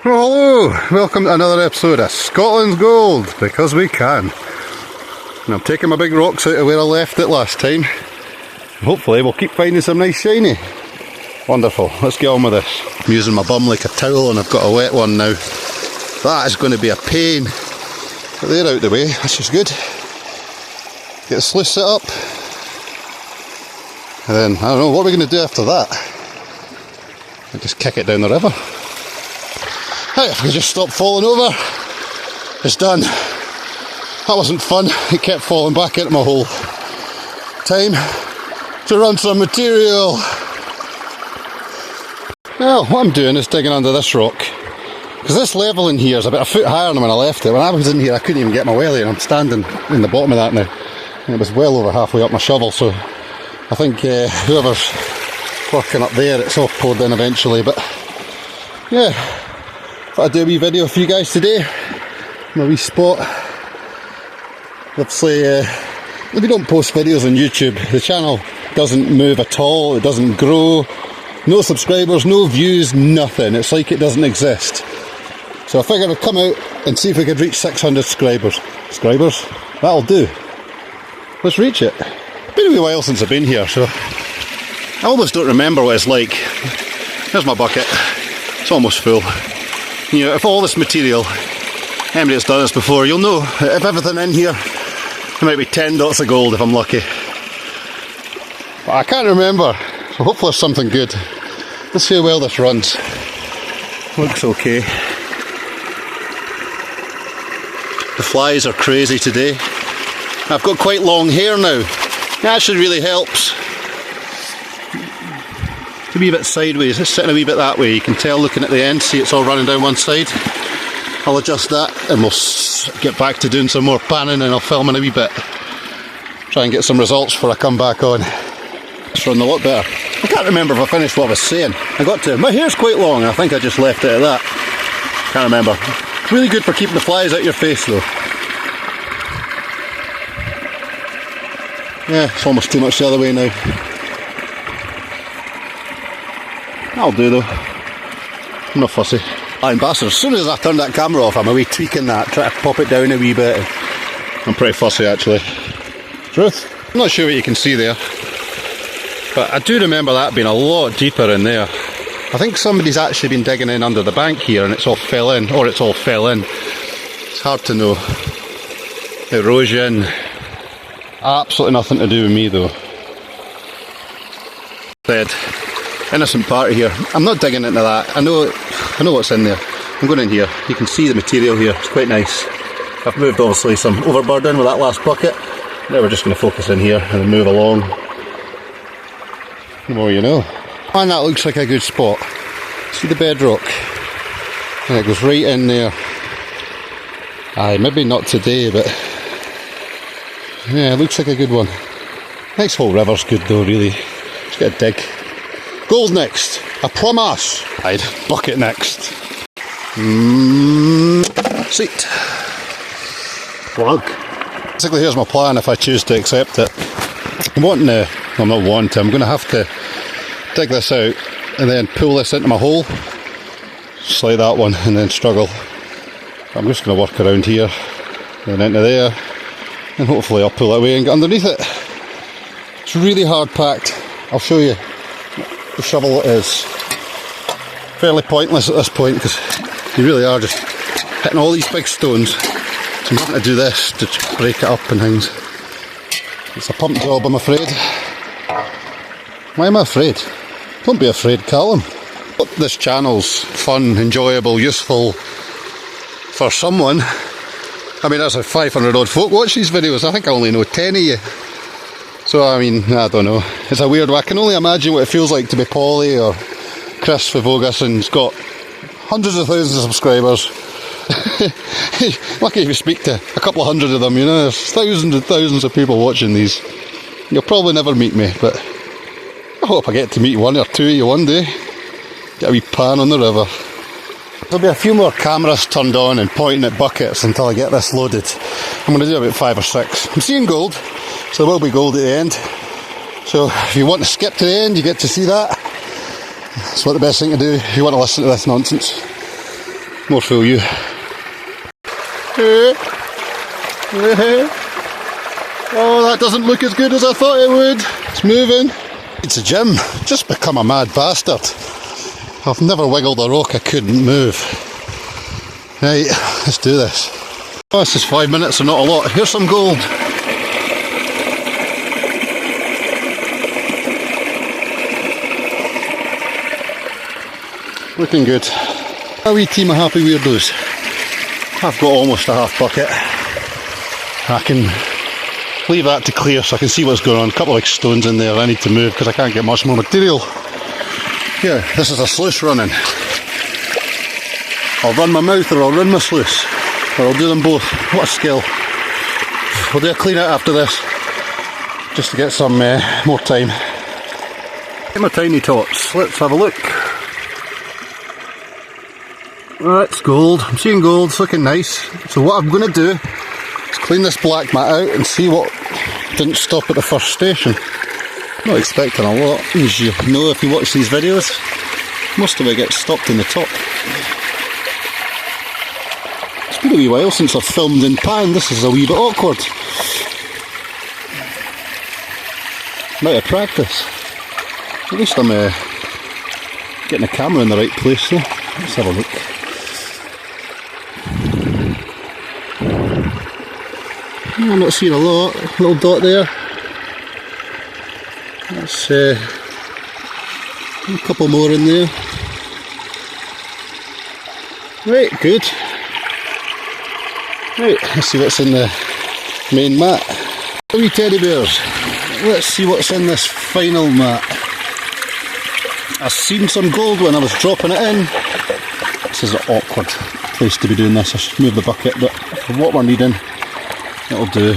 Well, hello, welcome to another episode of Scotland's Gold, because we can. And I'm taking my big rocks out of where I left it last time. Hopefully we'll keep finding some nice shiny. Wonderful, let's get on with this. I'm using my bum like a towel and I've got a wet one now. That is going to be a pain. But they're out the way, which is good. Get the sluice set up. And then, I don't know, what are we going to do after that? I'll just kick it down the river. Hey, if we just stop falling over, it's done. That wasn't fun, it kept falling back into my hole. Time to run some material. Well, what I'm doing is digging under this rock. Because this level in here is about a foot higher than when I left it. When I was in here I couldn't even get my welly and I'm standing in the bottom of that now. And it was well over halfway up my shovel, so I think whoever's working up there, it's all poured in eventually. But yeah, thought I'd do a wee video for you guys today. My wee spot. Obviously, if you don't post videos on YouTube, the channel doesn't move at all, it doesn't grow. No subscribers, no views, nothing. It's like it doesn't exist. So I figured I'd come out and see if we could reach 600 subscribers. That'll do. Let's reach it. Been a wee while since I've been here, so I almost don't remember what it's like. There's my bucket. It's almost full. You know, if all this material, anybody that's done this before, you'll know that if everything in here, there might be 10 dots of gold if I'm lucky. But I can't remember, so hopefully there's something good. Let's see how well this runs. Looks okay. The flies are crazy today. I've got quite long hair now. That actually really helps. A wee bit sideways, it's sitting a wee bit that way. You can tell looking at the end, see it's all running down one side. I'll adjust that and we'll get back to doing some more panning and I'll film in a wee bit. Try and get some results before I come back on. It's running a lot better. I can't remember if I finished what I was saying. I got to, my hair's quite long, I think I just left it at that. Can't remember. It's really good for keeping the flies out your face though. Yeah, it's almost too much the other way now. That'll do though. I'm not fussy. I'm bastard. As soon as I turned that camera off, I'm a wee tweaking that, try to pop it down a wee bit. I'm pretty fussy actually. Truth. I'm not sure what you can see there, but I do remember that being a lot deeper in there. I think somebody's actually been digging in under the bank here and it's all fell in, or it's all fell in. It's hard to know. Erosion. Absolutely nothing to do with me though. Dead. Innocent party here. I'm not digging into that. I know what's in there. I'm going in here. You can see the material here. It's quite nice. I've moved obviously some overburden with that last bucket. Now we're just going to focus in here and then move along. The more you know. And that looks like a good spot. See the bedrock? And it goes right in there. Aye, maybe not today, but yeah, it looks like a good one. Next whole river's good though, really. Just get a dig. Gold next, I promise. I'd bucket next. Seat. Plug. Basically, here's my plan if I choose to accept it. I'm going to have to dig this out and then pull this into my hole. Slide that one and then struggle. I'm just going to work around here, then into there, and hopefully I'll pull it away and get underneath it. It's really hard packed. I'll show you. The shovel is fairly pointless at this point because you really are just hitting all these big stones. So I'm having to do this to break it up and things. It's a pump job, I'm afraid. Why am I afraid? Don't be afraid, Callum. This channel's fun, enjoyable, useful for someone. I mean, that's 500 odd folk watch these videos. I think I only know 10 of you. So, I mean, I don't know. It's a weird one. I can only imagine what it feels like to be Polly or Chris Vivogus and's got hundreds of thousands of subscribers. Lucky if you speak to a couple of hundred of them, you know. There's thousands and thousands of people watching these. You'll probably never meet me, but I hope I get to meet one or two of you one day. Get a wee pan on the river. There'll be a few more cameras turned on and pointing at buckets until I get this loaded. I'm going to do about 5 or 6. I'm seeing gold, so there will be gold at the end. So if you want to skip to the end, you get to see that. That's what the best thing to do if you want to listen to this nonsense. More fool you. Oh, that doesn't look as good as I thought it would. It's moving. It's a gym. Just become a mad bastard. I've never wiggled a rock I couldn't move. Right, let's do this. Oh, this is 5 minutes and not a lot. Here's some gold. Looking good. A wee team of happy weirdos. I've got almost a half bucket. I can leave that to clear so I can see what's going on. A couple of big stones in there I need to move because I can't get much more material. Here, this is a sluice running. I'll run my mouth or I'll run my sluice. Or I'll do them both. What a skill. We'll do a clean out after this. Just to get some more time. Get my tiny tots. Let's have a look. That's gold. I'm seeing gold. It's looking nice. So what I'm going to do is clean this black mat out and see what didn't stop at the first station. Not expecting a lot. As you know if you watch these videos, most of it gets stopped in the top. It's been a wee while since I've filmed in pan. This is a wee bit awkward. I'm out of practice. At least I'm getting the camera in the right place though. Let's have a look. I'm not seeing a lot. Little dot there. That's a couple more in there. Right, good. Right, let's see what's in the main mat. Wee teddy bears. Let's see what's in this final mat. I've seen some gold when I was dropping it in. This is an awkward place to be doing this. I should move the bucket, but for what we're needing, it'll do.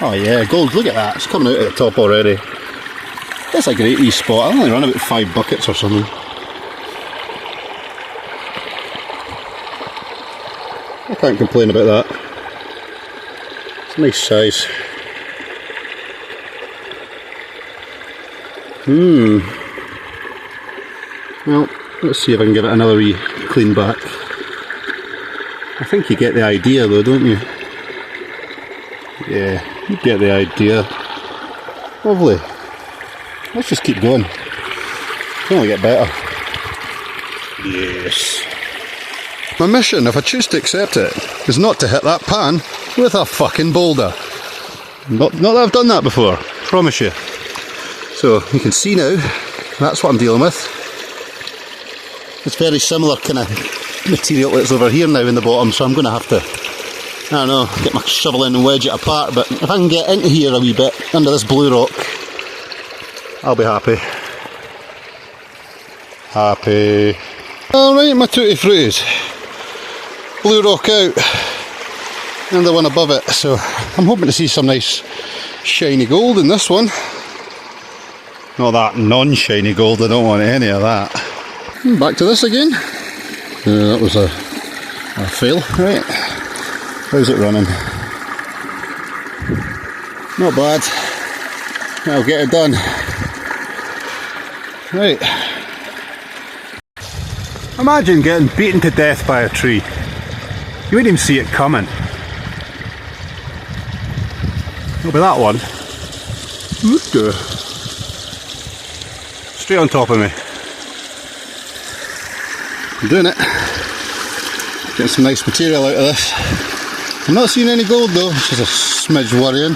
Oh yeah, gold, look at that. It's coming out at the top already. That's a great wee spot. I only run about 5 buckets or something. I can't complain about that. It's a nice size. Well, let's see if I can give it another wee clean back. I think you get the idea though, don't you? Yeah, you get the idea. Lovely. Let's just keep going. It'll only get better. Yes. My mission, if I choose to accept it, is not to hit that pan with a fucking boulder. Not that I've done that before, promise you. So, you can see now, that's what I'm dealing with. It's very similar kind of material that's over here now in the bottom, so I'm going to have to, I don't know, get my shovel in and wedge it apart, but if I can get into here a wee bit, under this blue rock, I'll be happy. Happy. Alright, my tutti fruities. Blue rock out, and the one above it, so I'm hoping to see some nice shiny gold in this one. Not that non-shiny gold, I don't want any of that. Back to this again. That was a fail. Right, how's it running? Not bad. I'll get it done. Right. Imagine getting beaten to death by a tree. You wouldn't even see it coming. It'll be that one. Straight on top of me. I'm doing it. Getting some nice material out of this. I'm not seeing any gold though, which is a smidge worrying.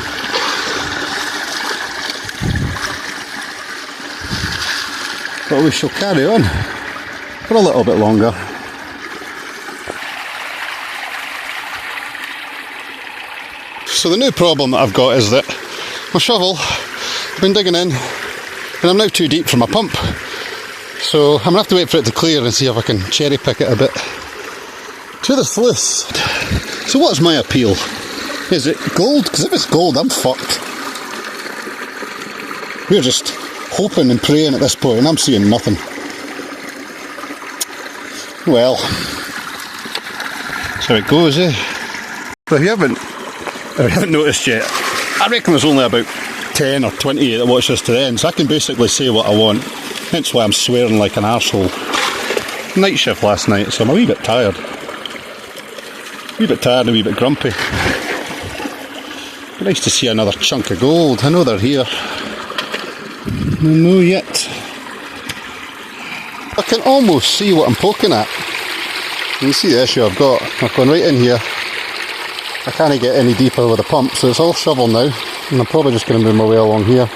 But we shall carry on for a little bit longer. So the new problem that I've got is that my shovel, I've been digging in, and I'm now too deep for my pump. So I'm going to have to wait for it to clear and see if I can cherry pick it a bit. To the sluice. So what's my appeal? Is it gold? Because if it's gold, I'm fucked. We're just hoping and praying at this point, and I'm seeing nothing. Well, that's how it goes, eh? But if you haven't noticed yet, I reckon there's only about 10 or 20 that watch this to the end, so I can basically say what I want. Hence why I'm swearing like an arsehole. Night shift last night, so I'm a wee bit tired. A wee bit tired and a wee bit grumpy. Nice to see another chunk of gold. I know they're here. I know yet. I can almost see what I'm poking at. You can see the issue I've got. I've gone right in here. I can't get any deeper with the pump, so it's all shovel now. And I'm probably just going to move my way along here.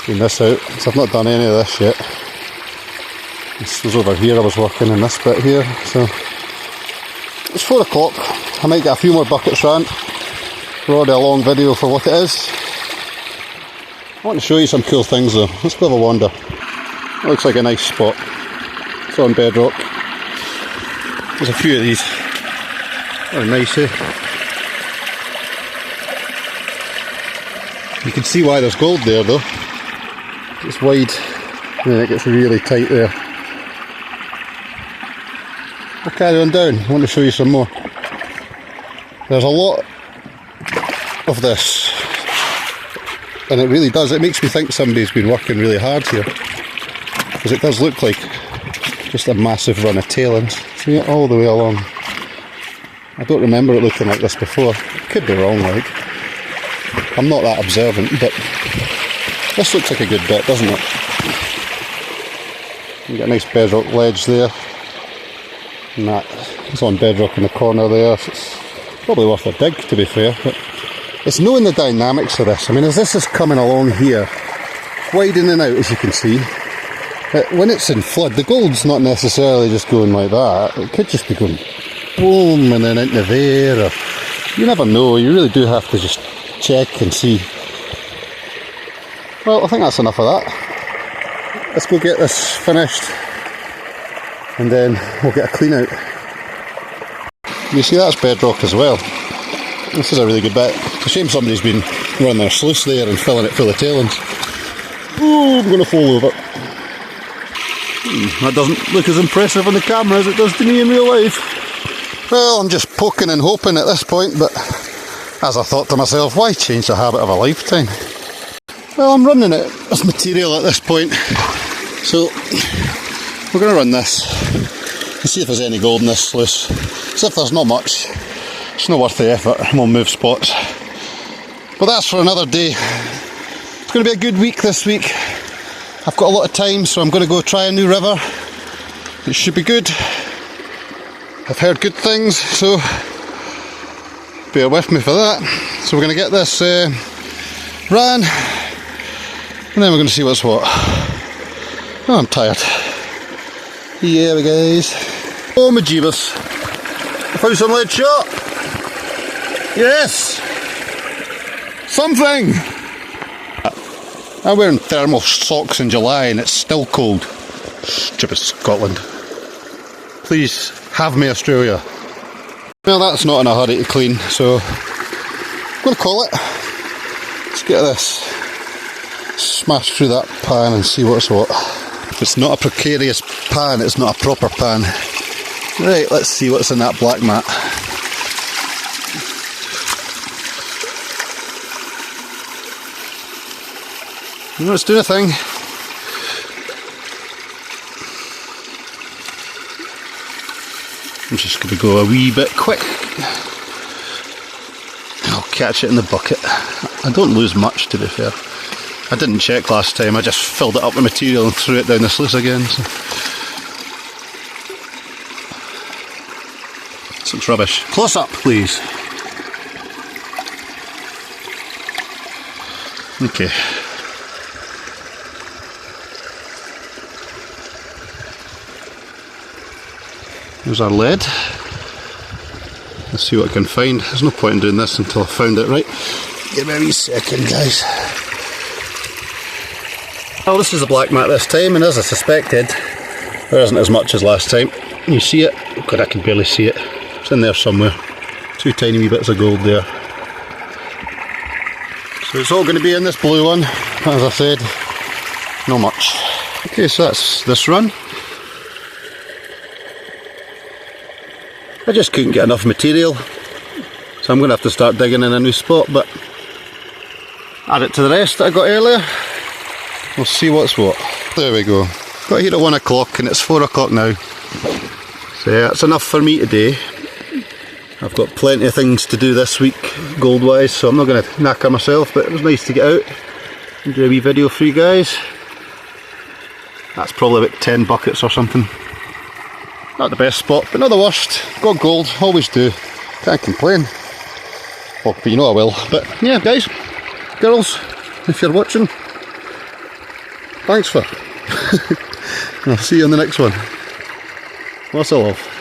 Clean this out, because I've not done any of this yet. This was over here, I was working in this bit here. So it's 4 o'clock. I might get a few more buckets round. Already a long video for what it is. I want to show you some cool things though. Let's go have a wander. It looks like a nice spot. It's on bedrock. There's a few of these. They're nice, eh? You can see why there's gold there though. It's wide and then it gets really tight there. I'll carry on down. I want to show you some more. There's a lot of this, and it really does. It makes me think somebody's been working really hard here, because it does look like just a massive run of tailings. See it all the way along. I don't remember it looking like this before. Could be wrong, like. I'm not that observant, but this looks like a good bit, doesn't it? You got a nice bedrock ledge there, and that is on bedrock in the corner there. So it's probably worth a dig, to be fair. But it's knowing the dynamics of this. I mean, as this is coming along here, widening out as you can see, when it's in flood, the gold's not necessarily just going like that. It could just be going boom and then into there. Or, you never know. You really do have to just check and see. Well, I think that's enough of that. Let's go get this finished and then we'll get a clean out. You see, that's bedrock as well. This is a really good bit. It's a shame somebody's been running their sluice there and filling it full of tailings. Oh, I'm going to fall over. That doesn't look as impressive on the camera as it does to me in real life. Well, I'm just poking and hoping at this point, but as I thought to myself, why change the habit of a lifetime? Well, I'm running out of material at this point, so we're going to run this and see if there's any gold in this sluice. So if there's not much, it's not worth the effort, and we'll move spots. But that's for another day. It's going to be a good week this week. I've got a lot of time, so I'm going to go try a new river. It should be good. I've heard good things, so bear with me for that. So we're going to get this ran, and then we're going to see what's what. Oh, I'm tired. Yeah, we guys. Oh my jeebus. I found some lead shot. Yes! Something! I'm wearing thermal socks in July and it's still cold. Stupid Scotland. Please, have me Australia. Well, that's not in a hurry to clean, so I'm going to call it. Let's get this smashed through that pan and see what's what. If it's not a precarious pan, it's not a proper pan. Right, let's see what's in that black mat. Let's do a thing. I'm just going to go a wee bit quick. I'll catch it in the bucket. I don't lose much, to be fair. I didn't check last time, I just filled it up with material and threw it down the sluice again. So. This looks rubbish. Close up, please. Okay. There's our lead. Let's see what I can find. There's no point in doing this until I've found it right. Give me a wee second, guys. Well, this is the black mat this time, and as I suspected, there isn't as much as last time. You see it? God, I can barely see it. It's in there somewhere. Two tiny wee bits of gold there. So it's all going to be in this blue one, as I said. Not much. Okay, so that's this run. I just couldn't get enough material, so I'm going to have to start digging in a new spot, but add it to the rest that I got earlier. We'll see what's what. There we go. Got here at 1 o'clock and it's 4 o'clock now. So yeah, that's enough for me today. I've got plenty of things to do this week, gold wise, so I'm not going to knacker myself, but it was nice to get out and do a wee video for you guys. That's probably about 10 buckets or something. Not the best spot, but not the worst. Got gold, always do. Can't complain. Well, but you know I will. But yeah, guys, girls, if you're watching, thanks for. I'll see you on the next one. Lots of love.